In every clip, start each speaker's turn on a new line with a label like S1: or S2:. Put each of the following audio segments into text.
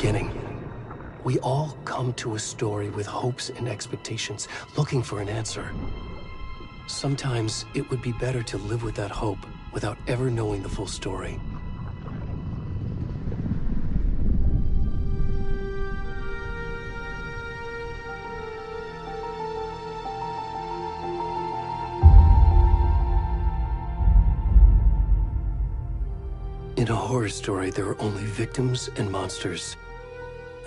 S1: beginning. We all come to a story with hopes and expectations, looking for an answer. Sometimes it would be better to live with that hope without ever knowing the full story. In a horror story, there are only victims and monsters.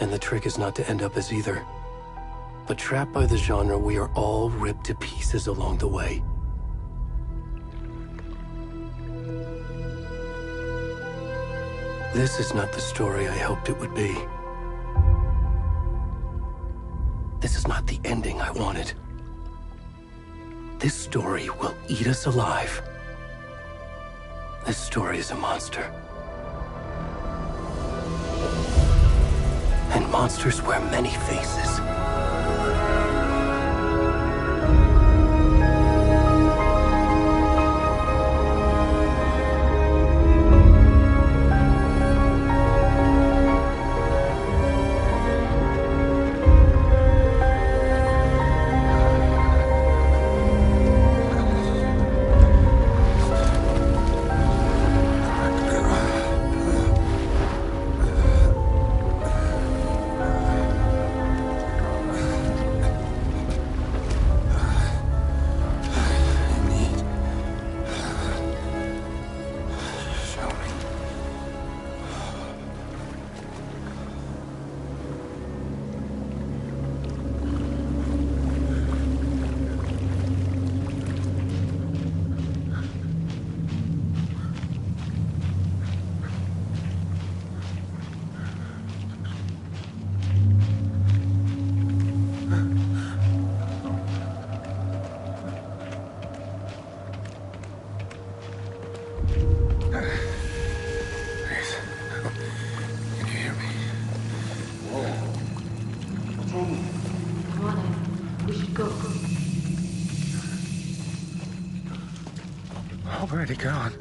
S1: And the trick is not to end up as either. But trapped by the genre, we are all ripped to pieces along the way. This is not the story I hoped it would be. This is not the ending I wanted. This story will eat us alive. This story is a monster. And monsters wear many faces.
S2: Already gone.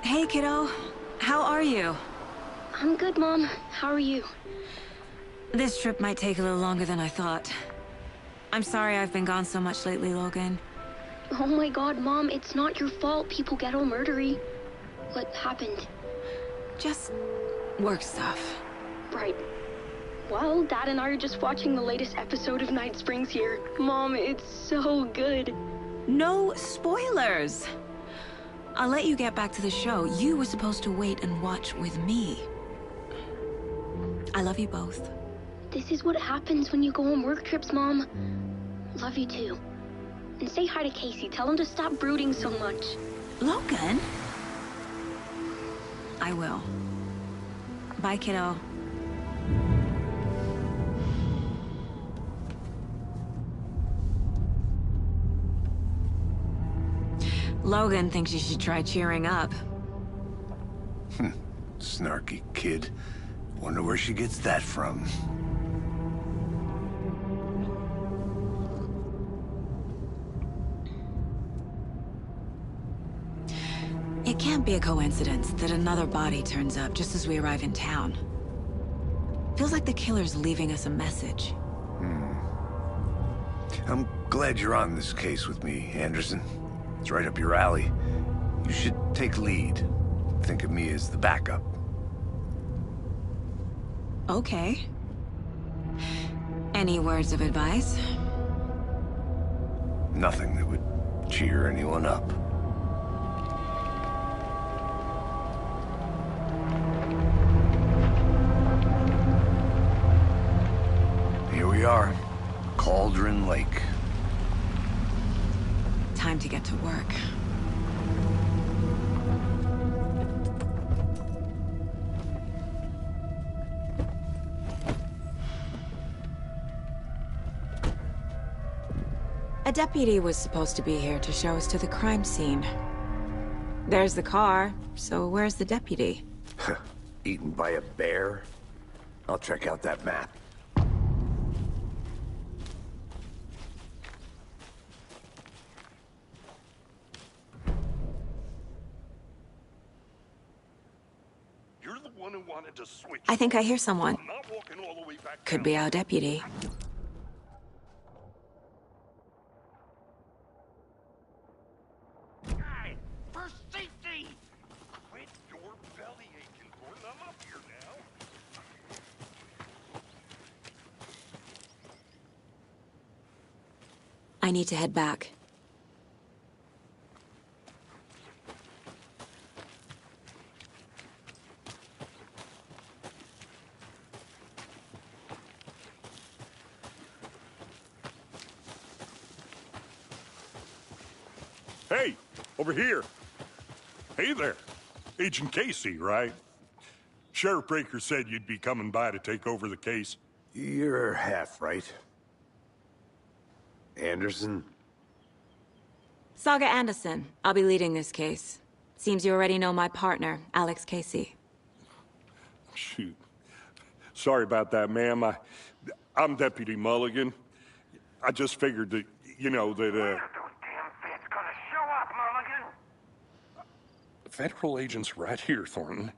S3: Hey, kiddo. How are you?
S4: I'm good, Mom. How are you?
S3: This trip might take a little longer than I thought. I'm sorry I've been gone so much lately, Logan.
S4: Oh my god, Mom, it's not your fault people get all murdery. What happened?
S3: Just work stuff.
S4: Right. Well, Dad and I are just watching the latest episode of Night Springs here. Mom, it's so good.
S3: No spoilers! I'll let you get back to the show. You were supposed to wait and watch with me. I love you both.
S4: This is what happens when you go on work trips, Mom. Love you too. And say hi to Casey. Tell him to stop brooding so much.
S3: Logan? I will. Bye, kiddo. Logan thinks you should try cheering up.
S5: Snarky kid. Wonder where she gets that from.
S3: It can't be a coincidence that another body turns up just as we arrive in town. Feels like the killer's leaving us a message.
S5: I'm glad you're on this case with me, Anderson. It's right up your alley. You should take lead. Think of me as the backup.
S3: Okay. Any words of advice?
S5: Nothing that would cheer anyone up. Here we are. Cauldron Lake.
S3: Time to get to work. A deputy was supposed to be here to show us to the crime scene. There's the car, so where's the deputy?
S5: Eaten by a bear? I'll check out that map.
S6: You're the one who wanted to switch.
S3: I think I hear someone.
S6: I'm not walking all the way back
S3: Could
S6: down.
S3: be our deputy.
S6: Guy, for safety! Quit your belly aching, Gordon. I'm up here now.
S3: I need to head back.
S6: Hey, over here. Hey there. Agent Casey, right? Sheriff Breaker said you'd be coming by to take over the case.
S5: You're half right. Anderson?
S3: Saga Anderson. I'll be leading this case. Seems you already know my partner, Alex Casey.
S6: Shoot. Sorry about that, ma'am. I'm Deputy Mulligan. I just figured that, you know, that, Federal agent's right here, Thornton.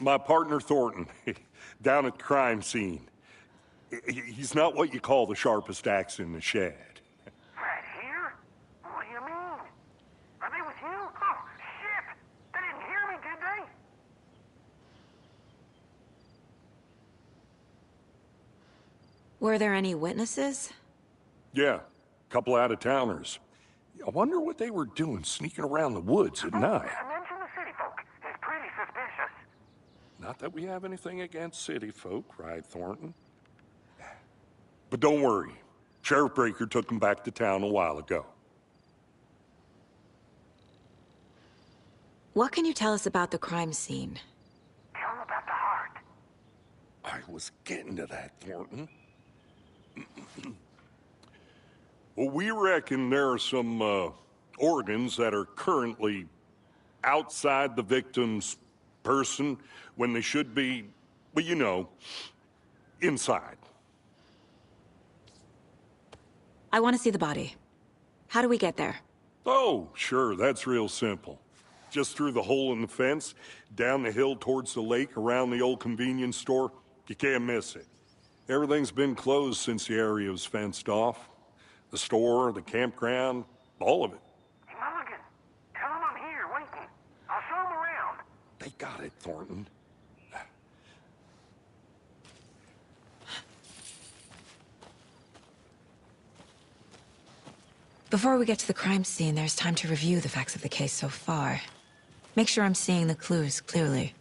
S6: My partner, Thornton, down at the crime scene. He's not what you call the sharpest axe in the shed.
S7: Right here? What do you mean? Are they with you? Oh, shit! They didn't hear me, did they?
S3: Were there any witnesses?
S6: Yeah, a couple out-of-towners. I wonder what they were doing sneaking around the woods at night.
S7: Mention the city folk. It's pretty suspicious.
S6: Not that we have anything against city folk, right, Thornton? But don't worry. Sheriff Breaker took them back to town a while ago.
S3: What can you tell us about the crime scene?
S7: Tell them about the heart.
S6: I was getting to that, Thornton. Well, we reckon there are some organs that are currently outside the victim's person when they should be, well, you know, inside.
S3: I want to see the body. How do we get there?
S6: Oh, sure, that's real simple. just through the hole in the fence, down the hill towards the lake, around the old convenience store. You can't miss it. Everything's been closed since the area was fenced off. The store, the campground, all of it.
S7: Hey, Mulligan, tell him I'm here waiting. I'll show him around.
S6: They got it, Thornton.
S3: Before we get to the crime scene, there's time to review the facts of the case so far. Make sure I'm seeing the clues clearly.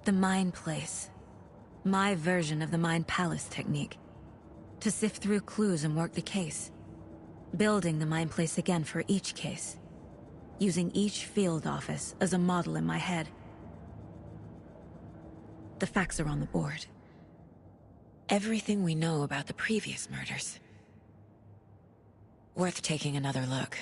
S3: The Mind Place. My version of the Mind Palace technique. To sift through clues and work the case. Building the Mind Place again for each case. Using each field office as a model in my head. The facts are on the board. Everything we know about the previous murders. Worth taking another look.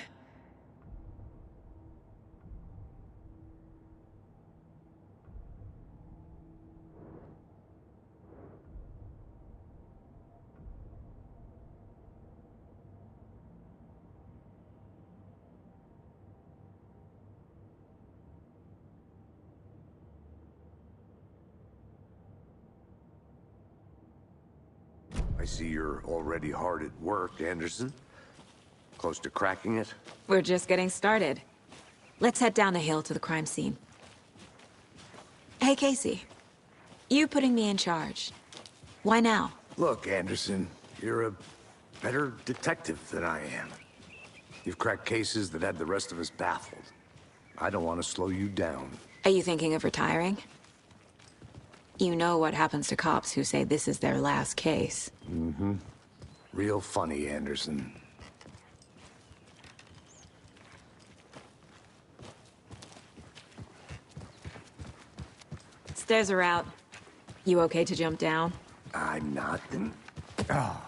S5: I see you're already hard at work, Anderson. Close to cracking it?
S3: We're just getting started. Let's head down the hill to the crime scene. Hey, Casey. You putting me in charge. Why now?
S5: Look, Anderson, you're a better detective than I am. You've cracked cases that had the rest of us baffled. I don't want to slow you down.
S3: Are you thinking of retiring? You know what happens to cops who say this is their last case.
S5: Mm-hmm. Real funny, Anderson.
S3: Stairs are out. You okay to jump down?
S5: I'm not. Oh.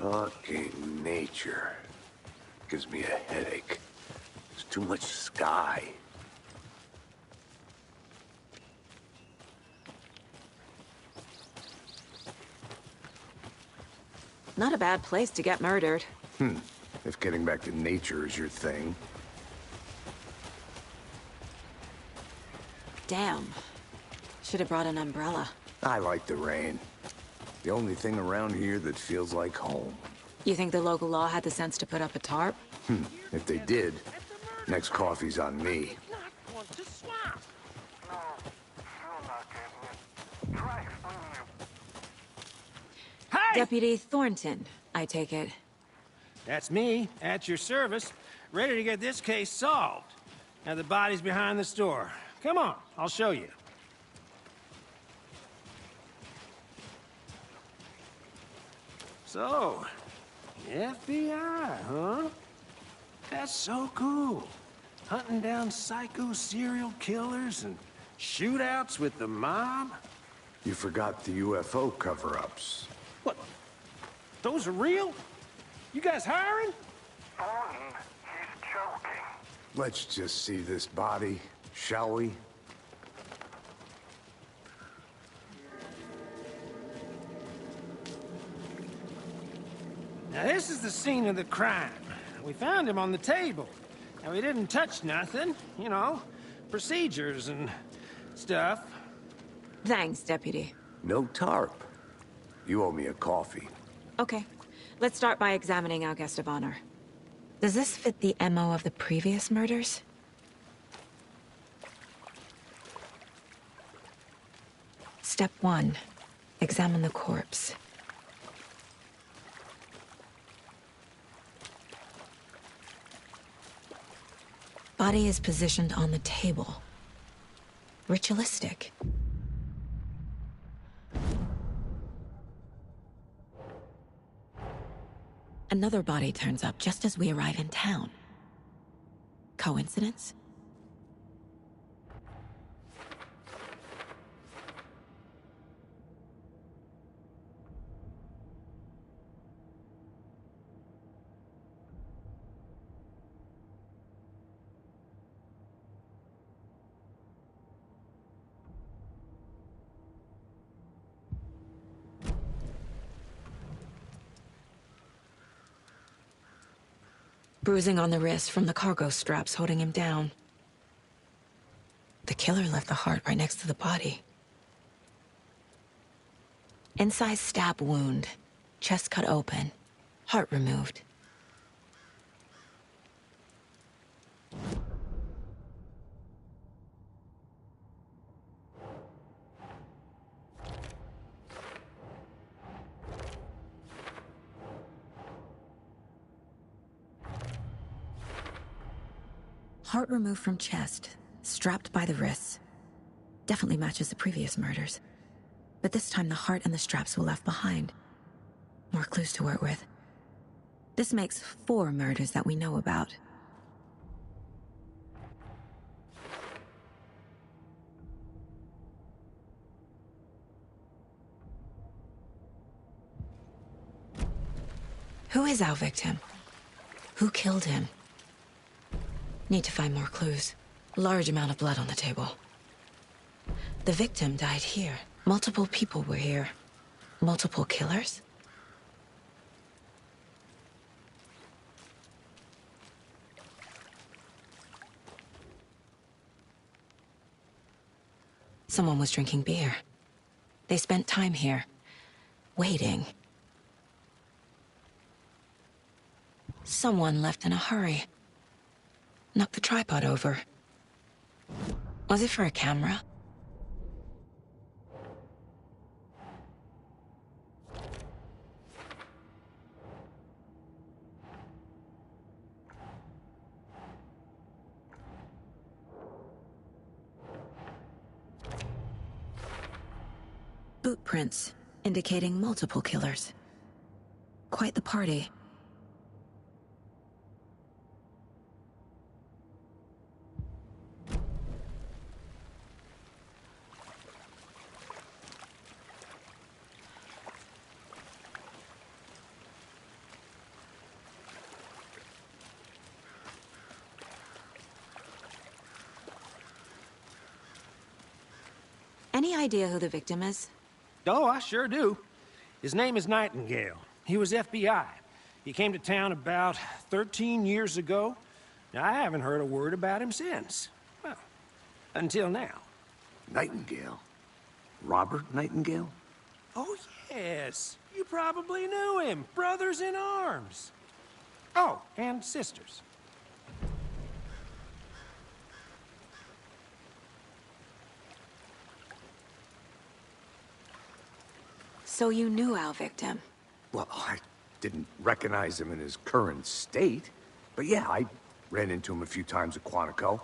S5: Fucking nature. Gives me a headache. There's too much sky.
S3: Not a bad place to get murdered.
S5: If getting back to nature is your thing.
S3: Damn. Should have brought an umbrella.
S5: I like the rain. The only thing around here that feels like home.
S3: You think the local law had the sense to put up a tarp?
S5: If they did, next coffee's on me.
S7: Not want to swap. No, still not getting it. Try explaining it.
S8: Hey!
S3: Deputy Thornton, I take it.
S8: That's me, at your service, ready to get this case solved. Now the body's behind the store. Come on, I'll show you. So, FBI, huh? That's so cool. Hunting down psycho serial killers and shootouts with the mob.
S5: You forgot the UFO cover-ups.
S8: What? Those are real? You guys hiring?
S7: Thornton, he's joking.
S5: Let's just see this body, shall we?
S8: Now this is the scene of the crime. We found him on the table. Now we didn't touch nothing, you know, procedures and stuff.
S3: Thanks, Deputy.
S5: No tarp. You owe me a coffee.
S3: Okay. Let's start by examining our guest of honor. Does this fit the MO of the previous murders? Step 1. Examine the corpse. Body is positioned on the table. Ritualistic. Another body turns up just as we arrive in town. Coincidence? Bruising on the wrist from the cargo straps holding him down. The killer left the heart right next to the body. Incised stab wound, chest cut open, heart removed. Heart removed from chest, strapped by the wrists. Definitely matches the previous murders. But this time the heart and the straps were left behind. More clues to work with. This makes 4 murders that we know about. Who is our victim? Who killed him? Need to find more clues. Large amount of blood on the table. The victim died here. Multiple people were here. Multiple killers? Someone was drinking beer. They spent time here, waiting. Someone left in a hurry. Knocked the tripod over. Was it for a camera? Boot prints, indicating multiple killers. Quite the party. Any idea who the victim is?
S8: Oh, I sure do. His name is Nightingale. He was FBI. He came to town about 13 years ago. Now, I haven't heard a word about him since. Well, until now.
S5: Nightingale? Robert Nightingale?
S8: Oh, yes. You probably knew him. Brothers in arms. Oh, and sisters.
S3: So you knew our victim?
S5: Well, I didn't recognize him in his current state. But yeah, I ran into him a few times at Quantico.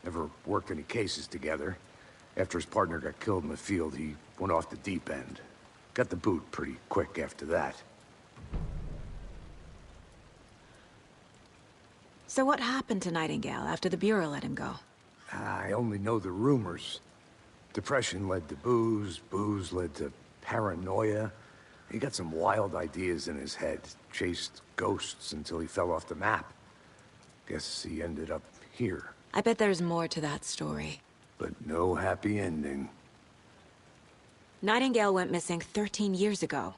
S5: Never worked any cases together. After his partner got killed in the field, he went off the deep end. Got the boot pretty quick after that.
S3: So what happened to Nightingale after the Bureau let him go?
S5: I only know the rumors. Depression led to booze, booze led to paranoia. He got some wild ideas in his head. Chased ghosts until he fell off the map. Guess he ended up here.
S3: I bet there's more to that story.
S5: But no happy ending.
S3: Nightingale went missing 13 years ago.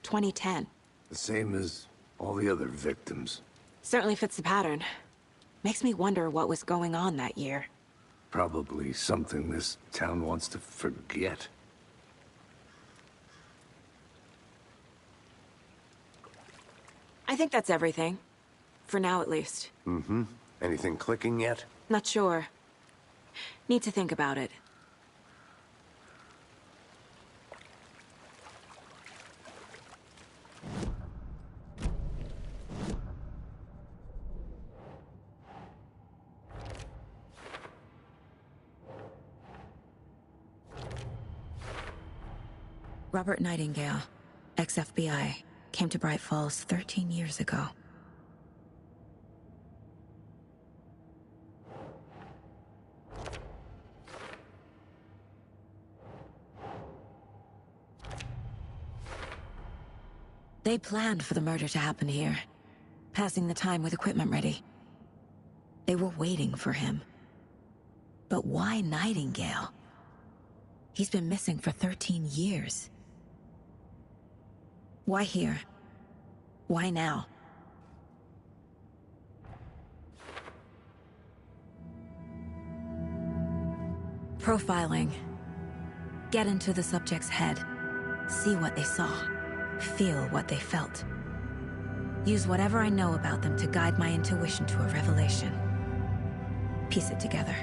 S3: 2010.
S5: The same as all the other victims.
S3: Certainly fits the pattern. Makes me wonder what was going on that year.
S5: Probably something this town wants to forget.
S3: I think that's everything. For now, at least.
S5: Mm-hmm. Anything clicking yet?
S3: Not sure. Need to think about it. Robert Nightingale, ex-FBI, came to Bright Falls 13 years ago. They planned for the murder to happen here, passing the time with equipment ready. They were waiting for him. But why Nightingale? He's been missing for 13 years. Why here? Why now? Profiling. Get into the subject's head. See what they saw. Feel what they felt. Use whatever I know about them to guide my intuition to a revelation. Piece it together.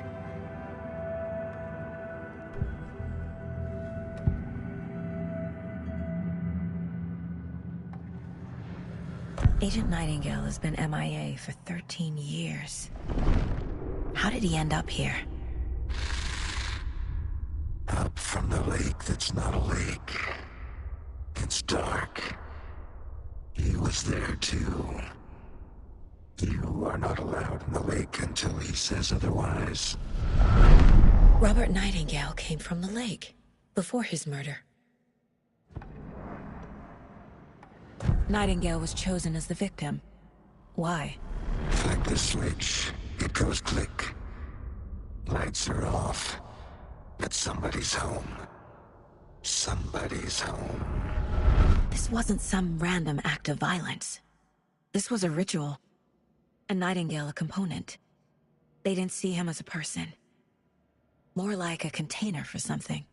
S3: Agent Nightingale has been MIA for 13 years. How did he end up here?
S9: Up from the lake that's not a lake. It's dark. He was there too. You are not allowed in the lake until he says otherwise.
S3: Robert Nightingale came from the lake, before his murder. Nightingale was chosen as the victim. Why?
S9: Flick the switch. It goes click. Lights are off. But somebody's home. Somebody's home.
S3: This wasn't some random act of violence. This was a ritual. And Nightingale a component. They didn't see him as a person. More like a container for something.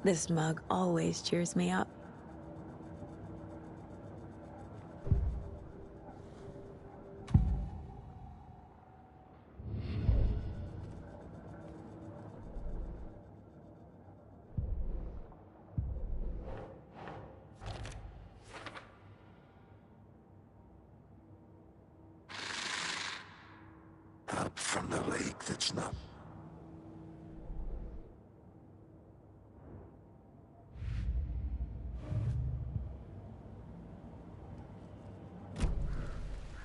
S3: This mug always cheers me up.
S9: Up from the lake that's not...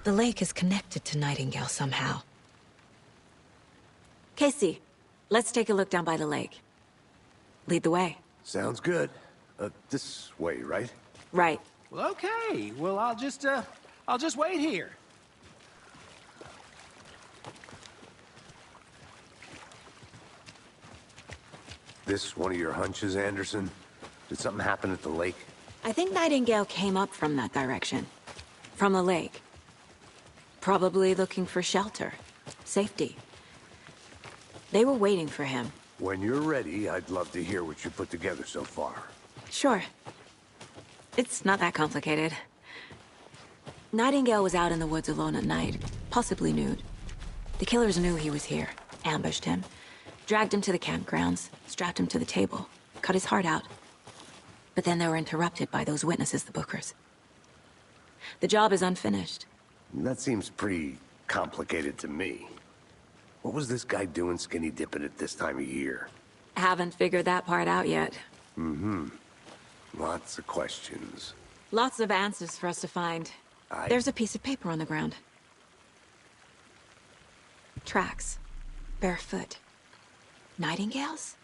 S3: The lake is connected to Nightingale somehow. Casey, let's take a look down by the lake. Lead the way.
S5: Sounds good. This way, right?
S3: Right.
S8: Well, okay. Well, I'll just wait here.
S5: This one of your hunches, Anderson? Did something happen at the lake?
S3: I think Nightingale came up from that direction. From the lake. Probably looking for shelter. Safety. They were waiting for him.
S5: When you're ready, I'd love to hear what you put together so far.
S3: Sure. It's not that complicated. Nightingale was out in the woods alone at night, possibly nude. The killers knew he was here, ambushed him, dragged him to the campgrounds, strapped him to the table, cut his heart out. But then they were interrupted by those witnesses, the Bookers. The job is unfinished.
S5: That seems pretty complicated to me. What was this guy doing skinny dipping at this time of year?
S3: Haven't figured that part out yet.
S5: Mm-hmm. Lots of questions.
S3: Lots of answers for us to find. There's a piece of paper on the ground. Tracks. Barefoot. Nightingales?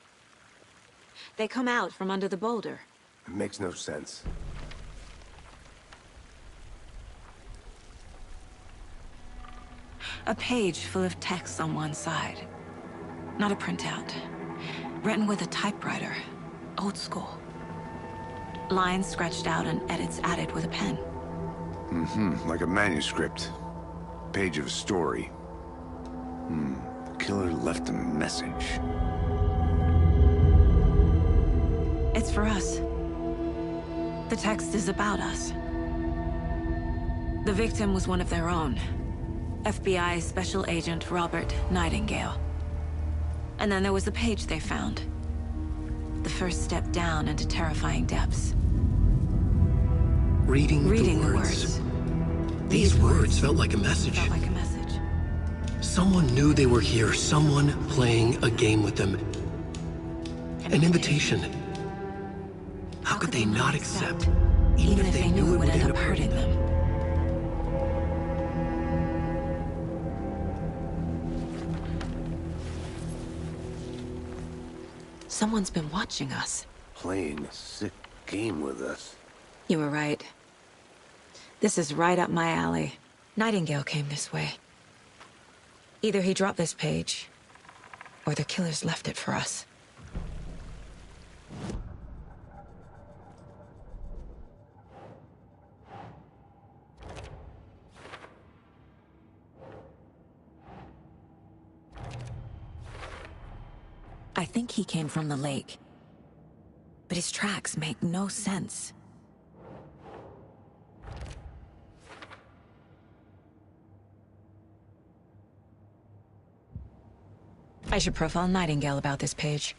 S3: They come out from under the boulder.
S5: It makes no sense.
S3: A page full of text on one side. Not a printout. Written with a typewriter. Old school. Lines scratched out and edits added with a pen.
S5: Mm-hmm. Like a manuscript. Page of a story. The killer left a message.
S3: It's for us. The text is about us. The victim was one of their own. FBI Special Agent Robert Nightingale. And then there was the page they found. The first step down into terrifying depths.
S1: Reading the words. These words felt like a message. Someone knew they were here. Someone playing a game with them. An invitation. How could they not accept, even if they knew it would end up hurting them?
S3: Someone's been watching us.
S5: Playing a sick game with us.
S3: You were right. This is right up my alley. Nightingale came this way. Either he dropped this page, or the killers left it for us. I think he came from the lake. But his tracks make no sense. I should profile Nightingale about this page.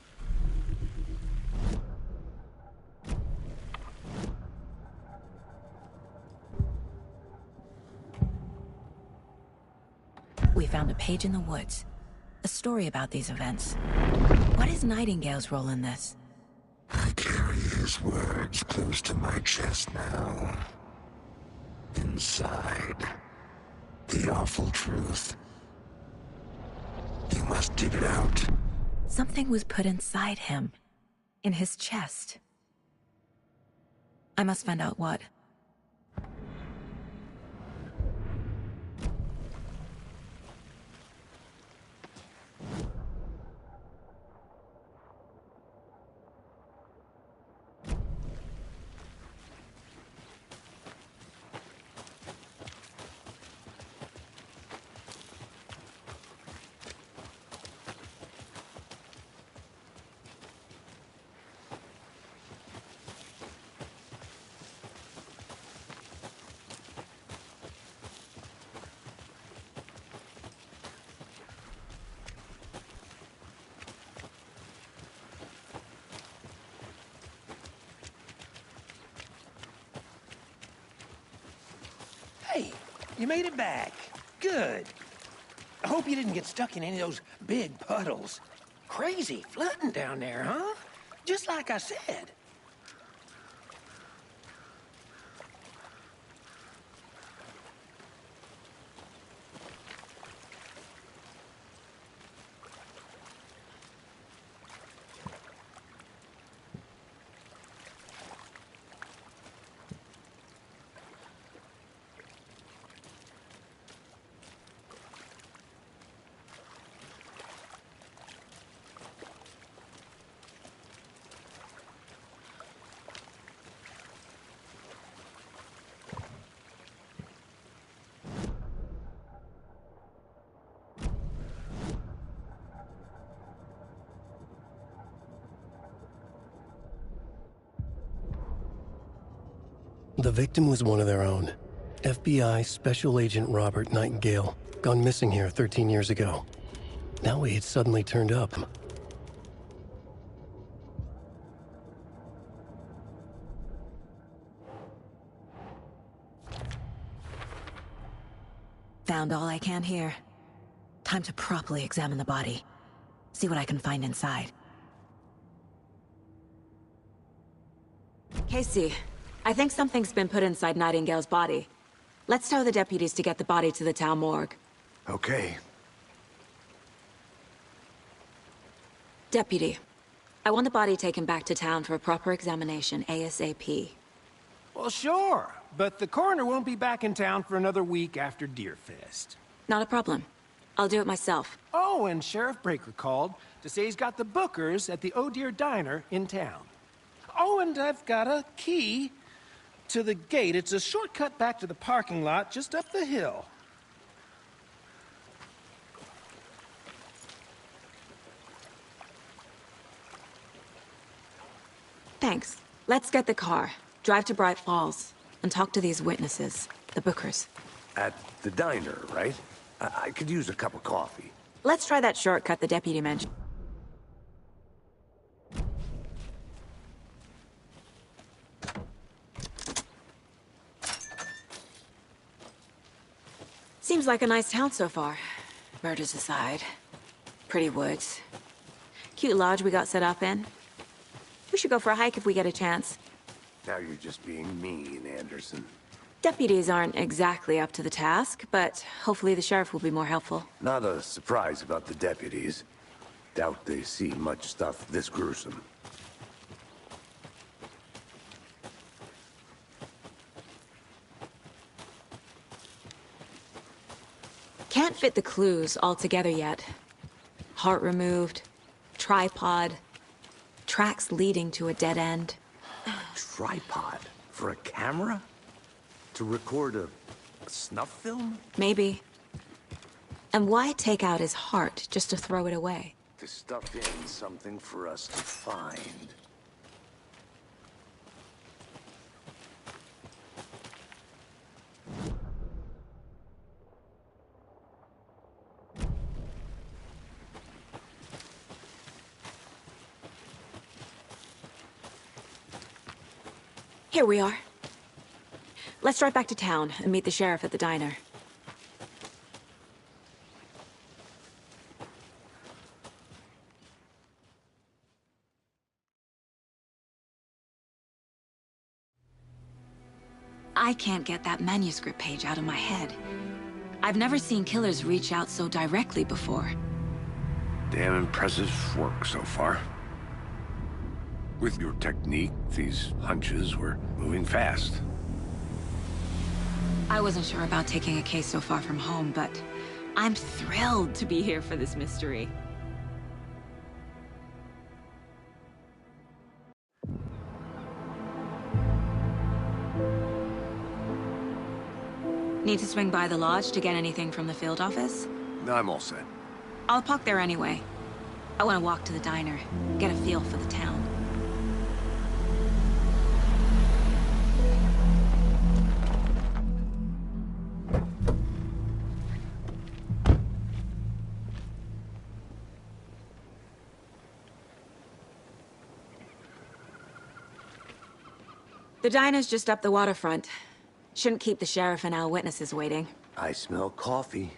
S3: We found a page in the woods. A story about these events. What is Nightingale's role in this?
S9: I carry his words close to my chest now. Inside, the awful truth. You must dig it out.
S3: Something was put inside him. In his chest. I must find out what.
S8: Hey, you made it back. Good. I hope you didn't get stuck in any of those big puddles. Crazy flooding down there, huh? Just like I said.
S1: The victim was one of their own. FBI Special Agent Robert Nightingale, gone missing here 13 years ago. Now he had suddenly turned up.
S3: Found all I can here. Time to properly examine the body. See what I can find inside. Casey, I think something's been put inside Nightingale's body. Let's tell the deputies to get the body to the town morgue.
S5: Okay.
S3: Deputy, I want the body taken back to town for a proper examination ASAP.
S8: Well, sure. But the coroner won't be back in town for another week after Deerfest.
S3: Not a problem. I'll do it myself.
S8: Oh, and Sheriff Breaker called to say he's got the Bookers at the Oh Deer Diner in town. Oh, and I've got a key to the gate. It's a shortcut back to the parking lot just up the hill.
S3: Thanks. Let's get the car, drive to Bright Falls, and talk to these witnesses, the Bookers.
S5: At the diner, right? I could use a cup of coffee.
S3: Let's try that shortcut the deputy mentioned. Seems like a nice town so far. Murders aside. Pretty woods. Cute lodge we got set up in. We should go for a hike if we get a chance.
S5: Now you're just being mean, Anderson.
S3: Deputies aren't exactly up to the task, but hopefully the sheriff will be more helpful.
S5: Not a surprise about the deputies. Doubt they see much stuff this gruesome.
S3: Can't fit the clues all together yet. Heart removed, tripod, tracks leading to a dead end.
S5: Tripod? For a camera? To record a snuff film?
S3: Maybe. And why take out his heart just to throw it away?
S5: To stuff in something for us to find.
S3: Here we are. Let's drive back to town and meet the sheriff at the diner. I can't get that manuscript page out of my head. I've never seen killers reach out so directly before.
S5: Damn impressive work so far. With your technique, these hunches were moving fast.
S3: I wasn't sure about taking a case so far from home, but I'm thrilled to be here for this mystery. Need to swing by the lodge to get anything from the field office?
S5: I'm all set.
S3: I'll park there anyway. I want to walk to the diner, get a feel for the town. The diner's just up the waterfront. Shouldn't keep the sheriff and our witnesses waiting.
S5: I smell coffee.